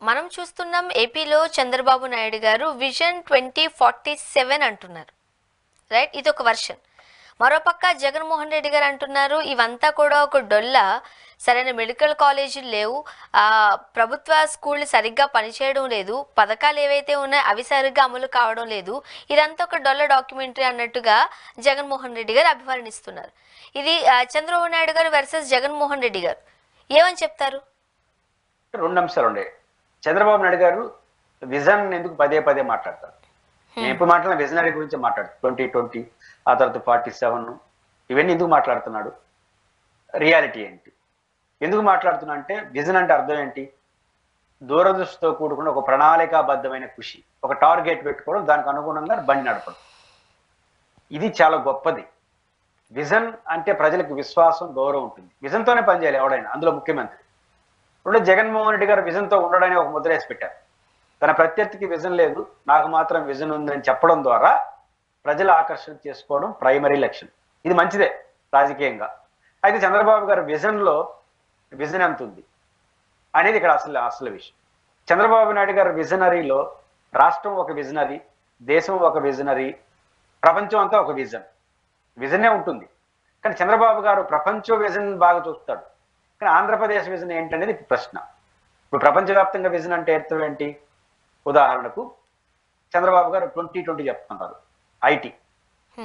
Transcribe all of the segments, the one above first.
మనం చూస్తున్నాం ఏపీలో చంద్రబాబు నాయుడు గారు విజన్ 2047 అంటున్నారు. రైట్, ఇది ఒక వర్షన్. మరోపక్క జగన్మోహన్ రెడ్డి గారు అంటున్నారు ఇవంతా కూడా ఒక డొల్ల, సరైన మెడికల్ కాలేజీలు లేవు, ప్రభుత్వ స్కూళ్ళు సరిగ్గా పనిచేయడం లేదు, పథకాలు ఏవైతే ఉన్నాయో అవి సరిగ్గా అమలు కావడం లేదు, ఇదంతా ఒక డొల్ల డాక్యుమెంటరీ అన్నట్టుగా జగన్మోహన్ రెడ్డి గారు అభివర్ణిస్తున్నారు. ఇది చంద్రబాబు నాయుడు గారు వర్సెస్ జగన్మోహన్ రెడ్డి గారు, ఏమని చెప్తారు? రెండు అంశాలు ఉండే. చంద్రబాబు నాయుడు గారు విజన్ ఎందుకు పదే పదే మాట్లాడతారు? నేను ఎప్పుడు మాట్లాడిన విజనరీ గురించి మాట్లాడతారు. 2020, ఆ తర్వాత 47, ఇవన్నీ ఎందుకు మాట్లాడుతున్నాడు? రియాలిటీ ఏంటి? ఎందుకు మాట్లాడుతున్నా అంటే, విజన్ అంటే అర్థం ఏంటి? దూరదృష్టితో కూడుకున్న ఒక ప్రణాళికాబద్ధమైన కృషి, ఒక టార్గెట్ పెట్టుకోవడం, దానికి అనుగుణంగా బండి నడపడం. ఇది చాలా గొప్పది. విజన్ అంటే ప్రజలకు విశ్వాసం, గౌరవం ఉంటుంది. విజన్తోనే పనిచేయాలి ఎవడైనా, అందులో ముఖ్యమంత్రి. రెండు, జగన్మోహన్ రెడ్డి గారు విజన్తో ఉండడని ఒక ముద్ర వేసి పెట్టారు. తన ప్రత్యర్థికి విజన్ లేదు, నాకు మాత్రం విజన్ ఉందని చెప్పడం ద్వారా ప్రజల ఆకర్షణ చేసుకోవడం ప్రైమరీ లక్ష్యం. ఇది మంచిదే రాజకీయంగా. అయితే చంద్రబాబు గారి విజన్లో విజన్ ఎంత ఉంది అనేది ఇక్కడ అసలు విషయం. చంద్రబాబు నాయుడు గారి విజనరీలో రాష్ట్రం ఒక విజనరీ, దేశం ఒక విజనరీ, ప్రపంచం అంతా ఒక విజనే ఉంటుంది. కానీ చంద్రబాబు గారు ప్రపంచ విజన్ బాగా చూస్తాడు, కానీ ఆంధ్రప్రదేశ్ విజన్ ఏంటనేది ప్రశ్న. ఇప్పుడు ప్రపంచవ్యాప్తంగా విజన్ అంటే అర్థం ఏంటి? ఉదాహరణకు చంద్రబాబు గారు 2020 చెప్తున్నారు, ఐటీ.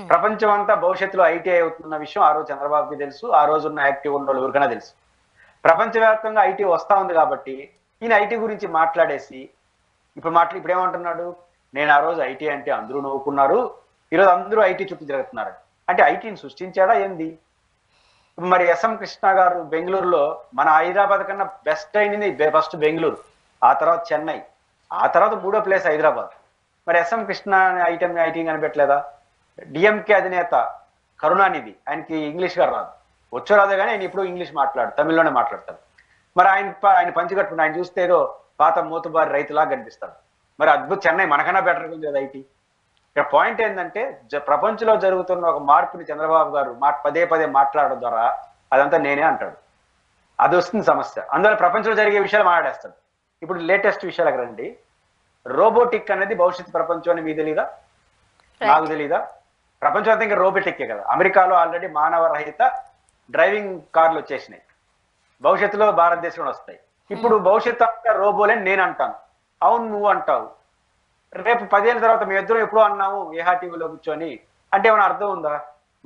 ప్రపంచం అంతా భవిష్యత్తులో ఐటీ అవుతున్న విషయం ఆ రోజు చంద్రబాబుకి తెలుసు, ఆ రోజు ఉన్న యాక్టివ్ ఉన్న వాళ్ళు ఎవరికైనా తెలుసు. ప్రపంచవ్యాప్తంగా ఐటీ వస్తా ఉంది కాబట్టి ఈయన ఐటీ గురించి మాట్లాడేసి ఇప్పుడు ఏమంటున్నాడు? నేను ఆ రోజు ఐటీ అంటే అందరూ నవ్వుకున్నారు, ఈరోజు అందరూ ఐటీ చుట్టూ తిరుగుతున్నారు. అంటే ఐటీని సృష్టించాడా ఏంది? మరి ఎస్ఎం కృష్ణ గారు బెంగళూరులో, మన హైదరాబాద్ కన్నా బెస్ట్ అయింది ఫస్ట్ బెంగళూరు, ఆ తర్వాత చెన్నై, ఆ తర్వాత 3వ ప్లేస్ హైదరాబాద్. మరి ఎస్ఎం కృష్ణ ఐటీ కనిపెట్టలేదా? డిఎంకే అధినేత కరుణానిధి, ఆయనకి ఇంగ్లీష్ గారు రాదు, వచ్చో రాదు కానీ ఆయన ఇప్పుడు ఇంగ్లీష్ తమిళ్లోనే మాట్లాడతారు. మరి ఆయన పంచికట్టుకుని ఆయన చూస్తే ఏదో పాత మూతుబారి రైతులాగా కనిపిస్తాడు. మరి అద్భుత, చెన్నై మనకన్నా బెటర్గా ఉంది కదా ఐటీ. ఇక్కడ పాయింట్ ఏంటంటే, ప్రపంచంలో జరుగుతున్న ఒక మార్పుని చంద్రబాబు గారు పదే పదే మాట్లాడడం ద్వారా అదంతా నేనే అంటాడు. అది వస్తుంది సమస్య. అందువల్ల ప్రపంచంలో జరిగే విషయాలు మాట్లాడేస్తాడు. ఇప్పుడు లేటెస్ట్ విషయాలకు రండి. రోబోటిక్ అనేది భవిష్యత్తు ప్రపంచం అని మీకు తెలీదా? నాకు తెలీదా? ప్రపంచం అంతా ఇంకా రోబోటిక్కే కదా. అమెరికాలో ఆల్రెడీ మానవ రహిత డ్రైవింగ్ కార్లు వచ్చేసినాయి, భవిష్యత్తులో భారతదేశంలో వస్తాయి. ఇప్పుడు భవిష్యత్తు అంతా రోబోలని నేను అంటాను, అవును నువ్వు అంటావు. రేపు 10 ఏళ్ళ తర్వాత మీ ఇద్దరు ఎప్పుడో అన్నాము ఏహా టీవీలో కూర్చొని అంటే ఏమైనా అర్థం ఉందా?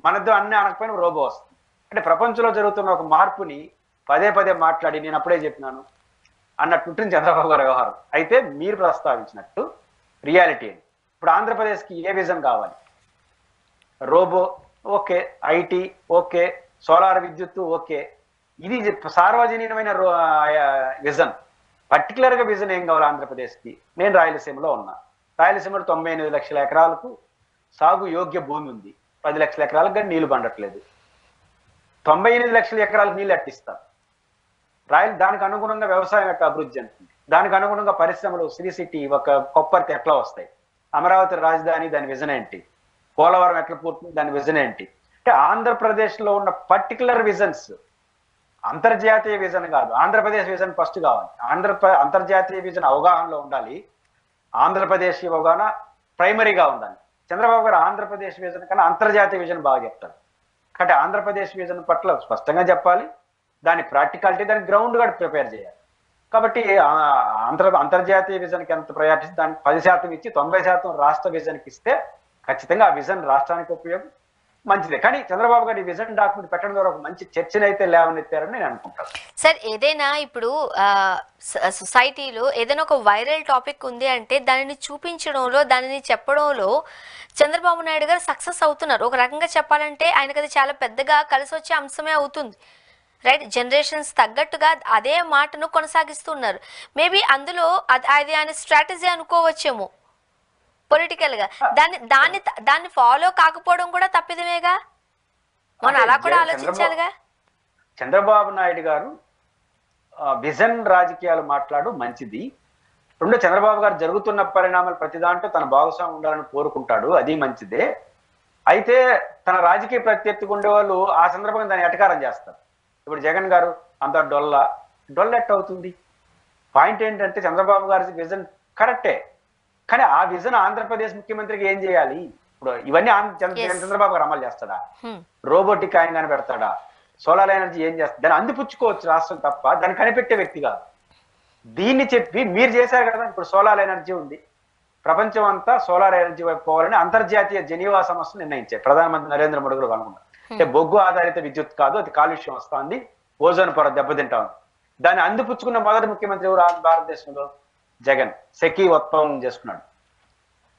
మన ఇద్దరు అన్నీ అనకపోయినా రోబో వస్తుంది. అంటే ప్రపంచంలో జరుగుతున్న ఒక మార్పుని పదే పదే మాట్లాడి నేను అప్పుడే చెప్పినాను అన్నట్టుంటుంది చంద్రబాబు గారి వ్యవహారం. అయితే మీరు ప్రస్తావించినట్టు రియాలిటీ ఏంటి? ఇప్పుడు ఆంధ్రప్రదేశ్కి ఏ విజన్ కావాలి? Robo okay, IT okay, solar విద్యుత్తు ఓకే, ఇది సార్వజనీనమైన విజన్. పర్టికులర్గా విజన్ ఏం కావాలి ఆంధ్రప్రదేశ్కి? నేను రాయలసీమలో ఉన్నా. రాయలసీమలో 98 లక్షల ఎకరాలకు సాగు యోగ్య భూమి ఉంది, 10 లక్షల ఎకరాలకు కానీ నీళ్లు పండట్లేదు. 98 లక్షల ఎకరాలకు నీళ్ళు ఎట్టిస్తారు? దానికి అనుగుణంగా వ్యవసాయం ఎట్లా అభివృద్ధి చెందుతుంది? దానికి అనుగుణంగా పరిశ్రమలు, శ్రీ సిటీ, ఒక కొప్పర్తి ఎట్లా వస్తాయి? అమరావతి రాజధాని, దాని విజన్ ఏంటి? పోలవరం ఎట్లా పూర్తుంది, దాని విజన్ ఏంటి? అంటే ఆంధ్రప్రదేశ్లో ఉన్న పర్టికులర్ విజన్స్, అంతర్జాతీయ విజన్ కాదు, ఆంధ్రప్రదేశ్ విజన్ ఫస్ట్ కావాలి. అంతర్జాతీయ విజన్ అవగాహనలో ఉండాలి, ఆంధ్రప్రదేశ్ అవగాహన ప్రైమరీగా ఉండాలి. చంద్రబాబు గారు ఆంధ్రప్రదేశ్ విజన్ కన్నా అంతర్జాతీయ విజన్ బాగా చెప్తారు. కాబట్టి ఆంధ్రప్రదేశ్ విజన్ పట్ల స్పష్టంగా చెప్పాలి, దాని ప్రాక్టికాలిటీ, దాని గ్రౌండ్ కూడా ప్రిపేర్ చేయాలి. కాబట్టి అంతర్జాతీయ విజన్కి ఎంత ప్రయారిటీ, దానికి 10% ఇచ్చి 90% రాష్ట్ర విజన్కి ఇస్తే ఖచ్చితంగా ఆ విజన్ రాష్ట్రానికి ఉపయోగం, మంచిదే. కానీ చంద్రబాబు గారు ఈ విజన్ డాక్యుమెంట్ పెట్టడం ద్వారా ఒక మంచి చర్చను అయితే లేవనెత్తారని నేను అనుకుంటాను. సార్, ఏదైనా ఇప్పుడు సొసైటీలో ఏదైనా ఒక వైరల్ టాపిక్ ఉంది అంటే దానిని చూపించడంలో, దానిని చెప్పడంలో చంద్రబాబు నాయుడు గారు సక్సెస్ అవుతున్నారు. ఒక రకంగా చెప్పాలంటే ఆయనకు అది చాలా పెద్దగా కలిసి వచ్చే అంశమే అవుతుంది. రైట్, జనరేషన్స్ తగ్గట్టుగా అదే మాటను కొనసాగిస్తున్నారు. మేబీ అందులో అది ఆయన స్ట్రాటజీ అనుకోవచ్చేమో పొలిటికల్ గా. దాన్ని ఫాలో కాకపోవడం కూడా తప్పిదమేగా, మనం అలా కూడా ఆలోచించాలిగా. చంద్రబాబు నాయుడు గారు విజన్ రాజకీయాలు మాట్లాడు మంచిది. రెండు, చంద్రబాబు గారు జరుగుతున్న పరిణామాలు ప్రతి దాంట్లో తన భాగస్వామ్యం ఉండాలని కోరుకుంటాడు, అది మంచిదే. అయితే తన రాజకీయ ప్రత్యర్థిగా ఉండేవాళ్ళు ఆ సందర్భంగా దాన్ని ఎటకారం చేస్తారు. ఇప్పుడు జగన్ గారు అంత డొల్ల ఎట్ అవుతుంది? పాయింట్ ఏంటంటే చంద్రబాబు గారి విజన్ కరెక్టే, కానీ ఆ విజన్ ఆంధ్రప్రదేశ్ ముఖ్యమంత్రికి ఏం చేయాలి? ఇప్పుడు ఇవన్నీ చంద్రబాబు గారు అమలు చేస్తాడా? రోబోటిక్ ఆయన కనిపెడతాడా? సోలార్ ఎనర్జీ ఏం చేస్తాడు? దాన్ని అందిపుచ్చుకోవచ్చు రాష్ట్రం తప్ప దాన్ని కనిపెట్టే వ్యక్తి కాదు. దీన్ని చెప్పి మీరు చేశారు కదా, ఇప్పుడు సోలార్ ఎనర్జీ ఉంది, ప్రపంచం అంతా సోలార్ ఎనర్జీ వైపు పోవాలని అంతర్జాతీయ జెనీవా సంస్థ నిర్ణయించారు. ప్రధానమంత్రి నరేంద్ర మోడీ గారు అనుకున్నారు. అంటే బొగ్గు ఆధారిత విద్యుత్ కాదు, అది కాలుష్యం వస్తుంది, ఓజోన్ పొర దెబ్బతింటా ఉంది. దాన్ని అందిపుచ్చుకున్న మొదటి ముఖ్యమంత్రి ఎవరు భారతదేశంలో? జగన్. సెకీ ఉత్పన్నం చేసుకున్నాడు.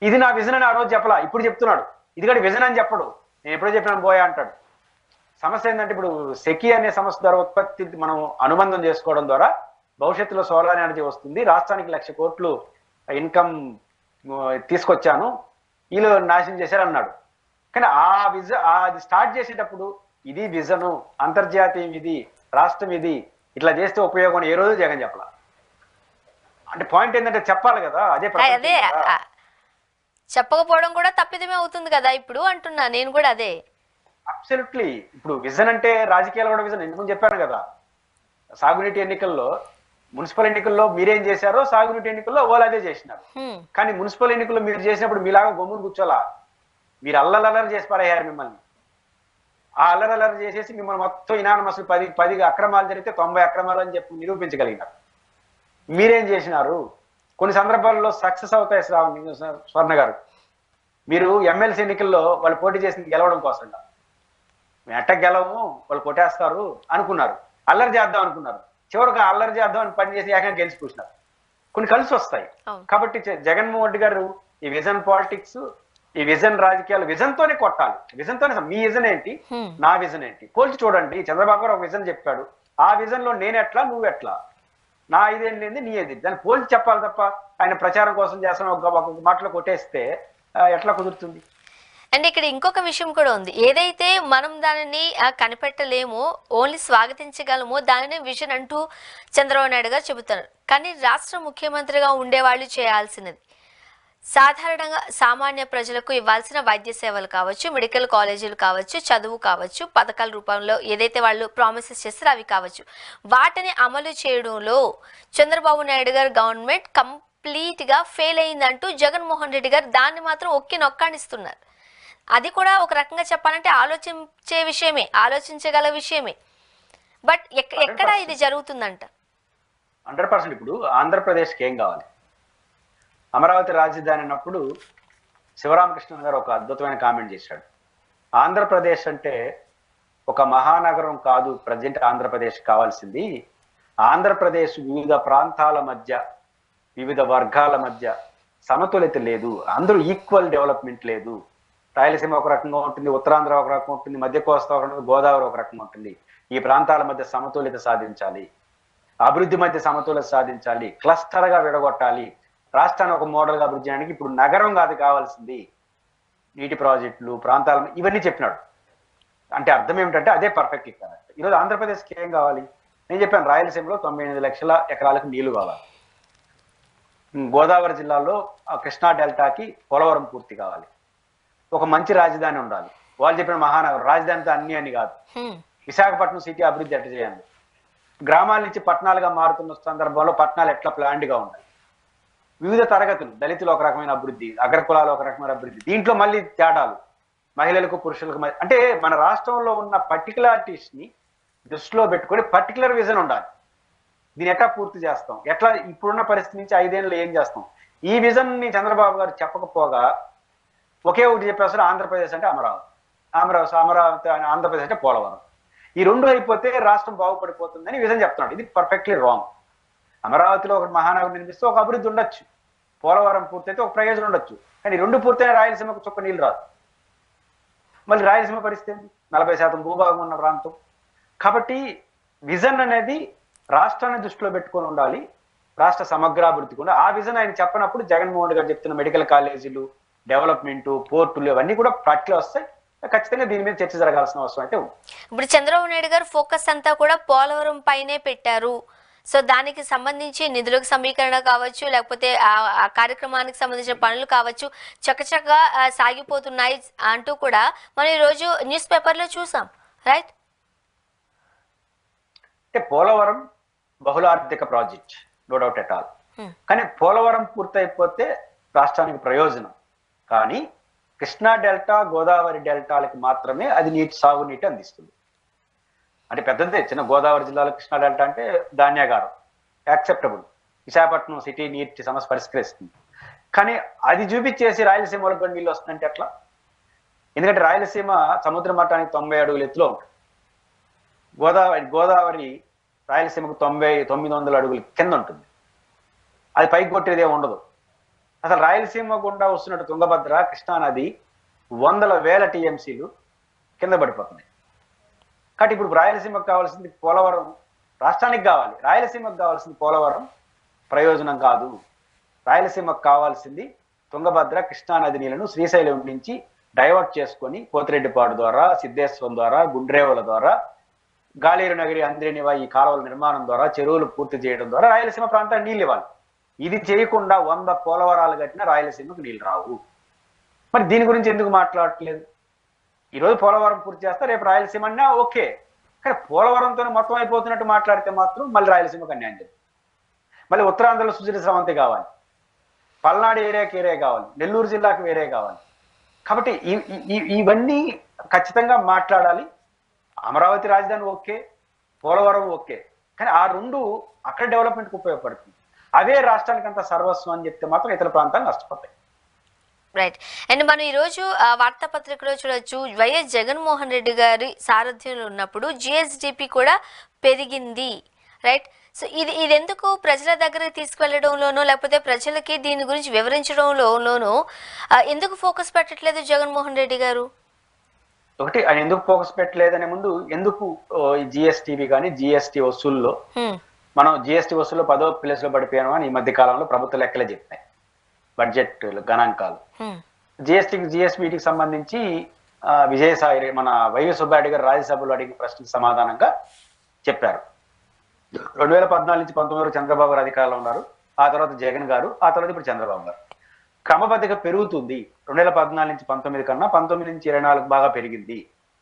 ఇది నా విజన్ అని ఆ రోజు చెప్పలా, ఇప్పుడు చెప్తున్నాడు. ఇది కూడా విజన్ అని చెప్పడు, నేను ఎప్పుడో చెప్పినాను పోయా అంటాడు. సమస్య ఏంటంటే ఇప్పుడు సెకీ అనే సంస్థ ద్వారా ఉత్పత్తి మనం అనుబంధం చేసుకోవడం ద్వారా భవిష్యత్తులో సోలార్ ఎనర్జీ వస్తుంది, రాష్ట్రానికి 1,00,000 కోట్లు ఇన్కమ్ తీసుకొచ్చాను, వీళ్ళు నాశనం చేశారు అన్నాడు. కానీ అది స్టార్ట్ చేసేటప్పుడు ఇది విజను, అంతర్జాతీయం ఇది, రాష్ట్రం ఇది, ఇట్లా చేస్తే ఉపయోగం ఏ రోజు జగన్ చెప్పాల. అంటే పాయింట్ ఏంటంటే చెప్పాలి కదా, అదే చెప్పకపోవడం కూడా తప్పిదమే అవుతుంది కదా ఇప్పుడు అంటున్నా నేను కూడా అదే. అబ్సల్యూట్లీ. ఇప్పుడు విజన్ అంటే రాజకీయాలు కూడా విజన్. ఎందుకు చెప్పాను కదా, సాగునీటి ఎన్నికల్లో మున్సిపల్ ఎన్నికల్లో మీరేం చేశారో సాగునీటి ఎన్నికల్లో వాళ్ళు అదే చేసినారు. కానీ మున్సిపల్ ఎన్నికల్లో మీరు చేసినప్పుడు మీలాగా గమ్మును కూర్చోలా, మీరు అల్లరల్లరి చేసి పడేయారు మిమ్మల్ని. ఆ అల్లరల్లరి చేసేసి మిమ్మల్ని మొత్తం ఇనానమస్ 10 అక్రమాలు జరిగితే 90 అక్రమాలు అని చెప్పి నిరూపించగలిగినారు. మీరేం చేసినారు? కొన్ని సందర్భాల్లో సక్సెస్ అవుతాయి. స్వర్ణ గారు, మీరు ఎమ్మెల్సీ ఎన్నికల్లో వాళ్ళు పోటీ చేసి గెలవడం కోసం మేము ఎట్ట గెలవము, వాళ్ళు కొట్టేస్తారు అనుకున్నారు, అల్లరి చేద్దాం అనుకున్నారు. చివరికి అల్లరి చేద్దాం అని పనిచేసి ఏకంగా గెలిచి కూర్చున్నారు. కొన్ని కలిసి వస్తాయి. కాబట్టి జగన్మోహన్ రెడ్డి గారు ఈ విజన్ పాలిటిక్స్, ఈ విజన్ రాజకీయాలు విజన్ తోనే కొట్టాలి. విజన్ తోనే, మీ విజన్ ఏంటి, నా విజన్ ఏంటి పోల్చి చూడండి. చంద్రబాబు గారు ఒక విజన్ చెప్పాడు, ఆ విజన్ లో నేను ఎట్లా, నువ్వు ఎట్లా, నా ఇదేం లేదు నీ ఏది, దాన్ని పోల్చి చెప్పాలి తప్ప ఆయన ప్రచారం కోసం చేస్తాను ఒక మాటలో కొట్టేస్తే ఎట్లా కుదురుతుంది? అండ్ ఇక్కడ ఇంకొక విషయం కూడా ఉంది. ఏదైతే మనం దానిని కనిపెట్టలేమో, ఓన్లీ స్వాగతించగలమో దానిని విజన్ అంటూ చంద్రబాబు నాయుడు గారు చెబుతారు. కానీ రాష్ట్ర ముఖ్యమంత్రిగా ఉండేవాళ్ళు చేయాల్సినది సాధారణంగా సామాన్య ప్రజలకు ఇవ్వాల్సిన వైద్య సేవలు కావచ్చు, మెడికల్ కాలేజీలు కావచ్చు, చదువు కావచ్చు, పథకాల రూపంలో ఏదైతే వాళ్ళు ప్రామిసెస్ చేస్తారో అవి కావచ్చు, వాటిని అమలు చేయడంలో చంద్రబాబు నాయుడు గారు గవర్నమెంట్ కంప్లీట్గా ఫెయిల్ అయిందంటూ జగన్మోహన్ రెడ్డి గారు దాన్ని మాత్రం ఒక్కి నొక్కానిస్తున్నారు. అది కూడా ఒక రకంగా చెప్పాలంటే ఆలోచించే విషయమే, ఆలోచించగల విషయమే. బట్ ఎక్కడ ఇది జరుగుతుందంట? 100%. ఇప్పుడు ఆంధ్రప్రదేశ్కి ఏం కావాలి? అమరావతి రాజధాని అన్నప్పుడు శివరామకృష్ణ గారు ఒక అద్భుతమైన కామెంట్ చేశాడు. ఆంధ్రప్రదేశ్ అంటే ఒక మహానగరం కాదు ప్రజెంట్ ఆంధ్రప్రదేశ్ కావాల్సింది. ఆంధ్రప్రదేశ్ వివిధ ప్రాంతాల మధ్య, వివిధ వర్గాల మధ్య సమతుల్యత లేదు, అందరూ ఈక్వల్ డెవలప్మెంట్ లేదు. రాయలసీమ ఒక రకంగా ఉంటుంది, ఉత్తరాంధ్ర ఒక రకంగా ఉంటుంది, మధ్య కోస్తా ఒక రకంగా, గోదావరి ఒక రకంగా ఉంటుంది. ఈ ప్రాంతాల మధ్య సమతుల్యత సాధించాలి, అభివృద్ధి మధ్య సమతుల్యత సాధించాలి, క్లస్టర్గా విడగొట్టాలి, రాష్ట్రాన్ని ఒక మోడల్గా అభివృద్ధి చేయడానికి ఇప్పుడు నగరం కాదు కావాల్సింది, నీటి ప్రాజెక్టులు, ప్రాంతాలు, ఇవన్నీ చెప్పినాడు. అంటే అర్థం ఏమిటంటే అదే పర్ఫెక్ట్లీ కరెక్ట్. ఈరోజు ఆంధ్రప్రదేశ్కి ఏం కావాలి? నేను చెప్పాను, రాయలసీమలో 98 లక్షల ఎకరాలకు నీళ్లు కావాలి, గోదావరి జిల్లాలో కృష్ణా డెల్టాకి పోలవరం పూర్తి కావాలి, ఒక మంచి రాజధాని ఉండాలి. వాళ్ళు చెప్పిన మహానగరం రాజధానితో అన్ని కాదు. విశాఖపట్నం సిటీ అభివృద్ధి ఎట్లా చేయాలి, గ్రామాల నుంచి పట్టణాలుగా మారుతున్న సందర్భంలో పట్టణాలు ఎట్లా ప్లాన్డ్గా ఉండాలి, వివిధ తరగతులు, దళితులు ఒక రకమైన అభివృద్ధి, అగ్రకులాలు ఒక రకమైన అభివృద్ధి, దీంట్లో మళ్ళీ తేడాలు, మహిళలకు పురుషులకు అంటే మన రాష్ట్రంలో ఉన్న పర్టికులారిటీస్ ని దృష్టిలో పెట్టుకొని పర్టికులర్ విజన్ ఉండాలి. దీన్ని ఎట్లా పూర్తి చేస్తాం, ఎట్లా ఇప్పుడున్న పరిస్థితి నుంచి 5 ఏళ్ళు ఏం చేస్తాం, ఈ విజన్ ని చంద్రబాబు గారు చెప్పకపోగా ఒకే ఒకటి చెప్పేస్తారు, ఆంధ్రప్రదేశ్ అంటే అమరావతి, అమరావతి ఆంధ్రప్రదేశ్ అంటే పోలవరం, ఈ రెండు అయిపోతే రాష్ట్రం బాగుపడిపోతుందని విజన్ చెప్తున్నాడు. ఇది పర్ఫెక్ట్లీ రాంగ్. అమరావతిలో ఒక మహానగరం నిర్మిస్తే ఒక అభివృద్ధి ఉండొచ్చు, పోలవరం పూర్తయితే ఒక ప్రయోజనం ఉండొచ్చు, కానీ 2 పూర్తయిన రాయలసీమకు చొక్క నీళ్ళు రాదు. మళ్ళీ రాయలసీమ పరిస్థితి 40% భూభాగం ఉన్న ప్రాంతం. కాబట్టి విజన్ అనేది రాష్ట్రాన్ని దృష్టిలో పెట్టుకొని ఉండాలి, రాష్ట్ర సమగ్రాభివృద్ధి కూడా. ఆ విజన్ ఆయన చెప్పినప్పుడు జగన్మోహన్ రెడ్డి గారు చెప్తున్న మెడికల్ కాలేజీలు, డెవలప్మెంట్, పోర్టులు ఇవన్నీ కూడా పట్ల వస్తాయి. ఖచ్చితంగా దీని మీద చర్చ జరగాల్సిన అవసరం అయితే ఉంది. ఇప్పుడు చంద్రబాబు నాయుడు గారు ఫోకస్ అంతా కూడా పోలవరం పైనే పెట్టారు. సో దానికి సంబంధించి నిధులకు సమీకరణ కావచ్చు, లేకపోతే ఆ కార్యక్రమానికి సంబంధించిన పనులు కావచ్చు, చకచకా సాగిపోతున్నాయి అంటూ కూడా మనం ఈరోజు న్యూస్ పేపర్లో చూసాం, రైట్? అంటే పోలవరం బహుళార్థిక project, no doubt at all. Hmm. కానీ పోలవరం పూర్తయిపోతే రాష్ట్రానికి ప్రయోజనం. కానీ కృష్ణా డెల్టా, గోదావరి డెల్టాలకి మాత్రమే అది సాగునీటి అందిస్తుంది. అంటే పెద్దదే, చిన్న గోదావరి జిల్లాలో కృష్ణా డెల్టా అంటే ధాన్యాగారం, యాక్సెప్టబుల్. విశాఖపట్నం సిటీ నీటి సమస్య పరిష్కరిస్తుంది. కానీ అది చూపించేసి రాయలసీమలో కూడా నీళ్ళు వస్తుందంటే ఎట్లా? ఎందుకంటే రాయలసీమ సముద్ర మట్టానికి 90 అడుగుల ఎత్తులో ఉంటుంది. గోదావరి రాయలసీమకు 900 అడుగుల కింద ఉంటుంది. అది పైకి కొట్టేదే ఉండదు. అసలు రాయలసీమ గుండా వస్తున్నట్టు తుంగభద్ర, కృష్ణా నది వందల వేల టీఎంసీలు కింద పడిపోతున్నాయి. కాబట్టి ఇప్పుడు రాయలసీమకు కావాల్సింది పోలవరం, రాష్ట్రానికి కావాలి. రాయలసీమకు కావాల్సింది పోలవరం ప్రయోజనం కాదు. రాయలసీమకు కావాల్సింది తుంగభద్ర, కృష్ణా నది నీళ్లను శ్రీశైలం నుంచి డైవర్ట్ చేసుకొని పోతిరెడ్డిపాడు ద్వారా, సిద్ధేశ్వరం ద్వారా, గుండ్రేవుల ద్వారా, గాలేరు నగరి, అంద్రేనివా ఈ కాలువల నిర్మాణం ద్వారా, చెరువులు పూర్తి చేయడం ద్వారా రాయలసీమ ప్రాంతానికి నీళ్ళు ఇవ్వాలి. ఇది చేయకుండా 100 పోలవరాలు కట్టినా రాయలసీమకు నీళ్ళు రావు. మరి దీని గురించి ఎందుకు మాట్లాడట్లేదు? ఈరోజు పోలవరం పూర్తి చేస్తా, రేపు రాయలసీమ అన్నా ఓకే. కానీ పోలవరంతోనే మొత్తం అయిపోతున్నట్టు మాట్లాడితే మాత్రం మళ్ళీ రాయలసీమకు అన్యాయం చేస్తుంది. మళ్ళీ ఉత్తరాంధ్రలో సుజల స్రవంతి కావాలి, పల్నాడు ఏరియాకి వేరే కావాలి, నెల్లూరు జిల్లాకి వేరే కావాలి. కాబట్టి ఇవన్నీ ఖచ్చితంగా మాట్లాడాలి. అమరావతి రాజధాని ఓకే, పోలవరం ఓకే, కానీ ఆ రెండు అక్కడ డెవలప్మెంట్కి ఉపయోగపడుతుంది. అవే రాష్ట్రానికి అంత సర్వస్వం అని చెప్తే మాత్రం ఇతర ప్రాంతాలు నష్టపోతాయి. రైట్. అండ్ మనం ఈరోజు వార్తాపత్రికలో చూడొచ్చు, వైఎస్ జగన్మోహన్ రెడ్డి గారి సారథ్యంలో ఉన్నప్పుడు జిఎస్డిపి కూడా పెరిగింది. రైట్. సో ఇది ఎందుకు ప్రజల దగ్గరికి తీసుకువెళ్ళడంలోనో లేకపోతే ప్రజలకి దీని గురించి వివరించడంలోనో ఎందుకు ఫోకస్ పెట్టట్లేదు జగన్మోహన్ రెడ్డి గారు? ఒకటి, ఆయన ఎందుకు ఫోకస్ పెట్టలేదనే ముందు ఎందుకు జిఎస్టీవి కానీ జిఎస్టీ వసూల్లో మనం జిఎస్టీ వసూల్లో 10వ ప్లేస్ లో పడిపోయాను అని ఈ మధ్య కాలంలో ప్రభుత్వ లెక్కలే చెప్తాయి, బడ్జెట్ గణాంకాలు. జిఎస్బిటికి సంబంధించి విజయసాయి మన వైవి సుబ్బారెడ్డి గారు రాజ్యసభలో అడిగిన ప్రశ్నకు సమాధానంగా చెప్పారు. 2014 నుంచి 19 వరకు చంద్రబాబు గారు అధికారంలో ఉన్నారు, ఆ తర్వాత జగన్ గారు, ఆ తర్వాత ఇప్పుడు చంద్రబాబు గారు. క్రమబద్ధంగా పెరుగుతుంది. 2014 నుంచి 19 కన్నా 19 నుంచి 24 బాగా పెరిగింది.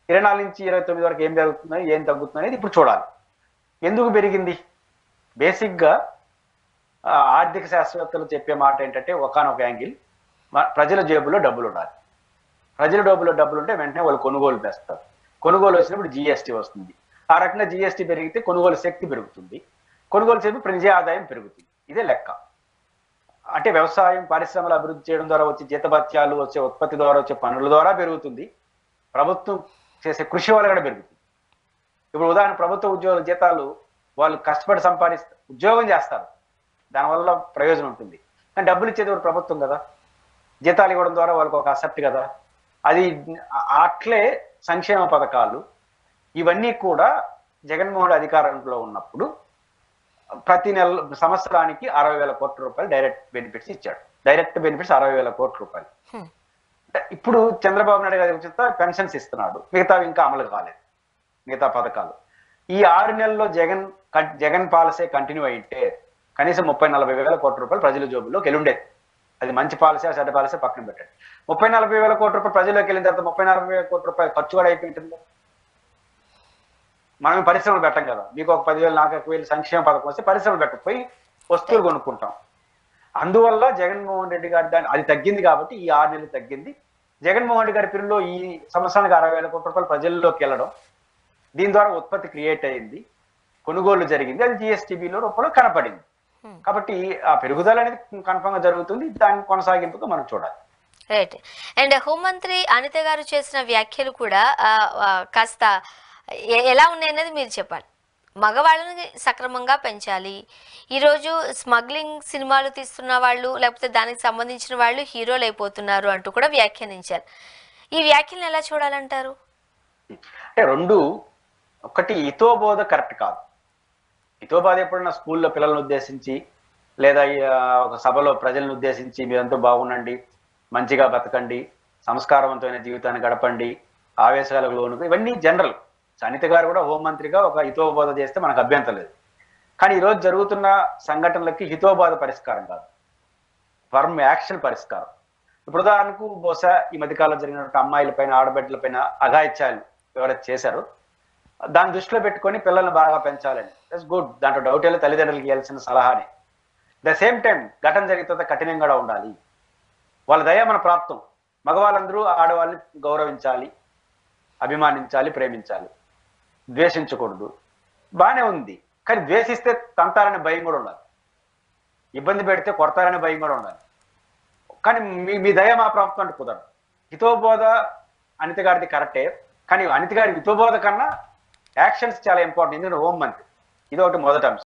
24 నుంచి 29 వరకు ఏం పెరుగుతుంది, ఏం తగ్గుతుంది అనేది ఇప్పుడు చూడాలి. ఎందుకు పెరిగింది? బేసిక్ గా ఆర్థిక శాస్త్రవేత్తలు చెప్పే మాట ఏంటంటే, ఒకానొక యాంగిల్ ప్రజల జేబులో డబ్బులు ఉండాలి. ప్రజల జేబులో డబ్బులు ఉంటే వెంటనే వాళ్ళు కొనుగోలు చేస్తారు. కొనుగోలు వచ్చినప్పుడు జిఎస్టీ వస్తుంది. ఆ రకంగా జిఎస్టీ పెరిగితే కొనుగోలు శక్తి పెరుగుతుంది. కొనుగోలు చేసి ప్రజా ఆదాయం పెరుగుతుంది. ఇదే లెక్క. అంటే వ్యవసాయం, పరిశ్రమలు అభివృద్ధి చేయడం ద్వారా వచ్చే జీతభత్యాలు, వచ్చే ఉత్పత్తి ద్వారా వచ్చే పనుల ద్వారా పెరుగుతుంది. ప్రభుత్వం చేసే కృషి వల్ల కూడా పెరుగుతుంది. ఇప్పుడు ఉదాహరణ, ప్రభుత్వ ఉద్యోగుల జీతాలు వాళ్ళు కష్టపడి సంపాదిస్తారు, ఉద్యోగం చేస్తారు, దానివల్ల ప్రయోజనం ఉంటుంది. కానీ డబ్బులు ఇచ్చేది కూడా ప్రభుత్వం కదా, జీతాలు ఇవ్వడం ద్వారా వాళ్ళకి ఒక అసెప్ట్ కదా. అది అట్లే సంక్షేమ పథకాలు ఇవన్నీ కూడా జగన్మోహన్ అధికారంలో ఉన్నప్పుడు ప్రతి నెల సంవత్సరానికి 60,000 కోట్ల రూపాయలు డైరెక్ట్ బెనిఫిట్స్ ఇచ్చాడు. డైరెక్ట్ బెనిఫిట్స్ 60,000 కోట్ల రూపాయలు. ఇప్పుడు చంద్రబాబు నాయుడు గారి పెన్షన్స్ ఇస్తున్నాడు, మిగతావి ఇంకా అమలు కాలేదు, మిగతా పథకాలు. ఈ 6 నెలల్లో జగన్ పాలసీ కంటిన్యూ అయితే కనీసం 30-40 వేల కోట్ల రూపాయలు ప్రజల జోబుల్లోకి వెళ్ళుండేది. అది మంచి పాలసీ, చెడ్డ పాలసీ పక్కన పెట్టండి. 30-40 వేల కోట్ల రూపాయలు ప్రజల్లోకి వెళ్ళిన తర్వాత 30-40 వేల కోట్ల రూపాయలు ఖర్చు కూడా అయిపోయింటుంది. మనం పరిశ్రమలు పెట్టం కదా, మీకు ఒక 10,000 నాకు 1,000 సంక్షేమ పథకం వస్తే పరిశ్రమలు పెట్టకపోయి వస్తువులు కొనుక్కుంటాం. అందువల్ల జగన్మోహన్ రెడ్డి గారి అది తగ్గింది. కాబట్టి ఈ 6 నెలలు తగ్గింది. జగన్మోహన్ రెడ్డి గారి పీరియడ్లో ఈ సంవత్సరానికి 60,000 కోట్ల రూపాయలు ప్రజల్లోకి వెళ్ళడం, దీని ద్వారా ఉత్పత్తి క్రియేట్ అయింది, కొనుగోలు జరిగింది, అది జిఎస్టీబీలో రూపంలో కనపడింది. కాబట్టి ఆ పెరుగుదల అనేది కన్ఫర్మ్ గా జరుగుతుంది. దాని కొనసాగింపుగా మనం చూడాలి. రైట్. అండ్ హోంమంత్రి అనిత గారు చేసిన వ్యాఖ్యలు కూడా కాస్త ఎలా ఉన్నాయన్నది మీరు చెప్పాలి. మగవాళ్ళని సక్రమంగా పెంచాలి. ఈరోజు స్మగ్లింగ్ సినిమాలు తీస్తున్న వాళ్ళు లేకపోతే దానికి సంబంధించిన వాళ్ళు హీరోలు అయిపోతున్నారు అంటూ కూడా వ్యాఖ్యానించారు. ఈ వ్యాఖ్యలను ఎలా చూడాలంటారు? అంటే రెండు, ఒకటి హితోబోధ కరెక్ట్ కాదు. హితోబోధ ఎప్పుడన్నా స్కూల్లో పిల్లలను ఉద్దేశించి లేదా ఒక సభలో ప్రజలను ఉద్దేశించి మీరంతా బాగుండండి, మంచిగా బతకండి, సంస్కారవంతమైన జీవితాన్ని గడపండి, ఆవేశాలకు లోను, ఇవన్నీ జనరల్. అనిత గారు కూడా హోంమంత్రిగా ఒక హితోబోధ చేస్తే మనకు అభ్యంతరం లేదు. కానీ ఈరోజు జరుగుతున్న సంఘటనలకి హితోబోధ పరిష్కారం కాదు, ఫర్మ్ యాక్షన్ పరిష్కారం. ఇప్పుడు ఉదాహరణకు బహుశా ఈ మధ్యకాలంలో జరిగినటువంటి అమ్మాయిలపైన, ఆడబిడ్డలపైన అఘాయిత్యాలు ఎవరైతే చేశారో దాన్ని దృష్టిలో పెట్టుకొని పిల్లల్ని బాగా పెంచాలని, దట్స్ గుడ్. దాంట్లో డౌట్ వెళ్ళి తల్లిదండ్రులకి ఇవ్వాల్సిన సలహాని. ద సేమ్ టైం ఘటన జరిగిన తర్వాత కఠినంగా కూడా ఉండాలి. వాళ్ళ దయ మన ప్రాప్తం. మగవాళ్ళందరూ ఆడవాళ్ళని గౌరవించాలి, అభిమానించాలి, ప్రేమించాలి, ద్వేషించకూడదు. బానే ఉంది. కానీ ద్వేషిస్తే తంతారనే భయం కూడా ఉండాలి, ఇబ్బంది పెడితే కొడతారనే భయం కూడా ఉండాలి. కానీ మీ దయ మా ప్రాప్తం అంటే కుదరదు. హితోబోధ అనిత గారిది కరెక్టే, కానీ అనిత గారి హితోబోధ కన్నా యాక్షన్స్ చాలా ఇంపార్టెంట్. ఎందుకంటే హోం మంత్రి, ఇది ఒకటి మొదటి అంశం.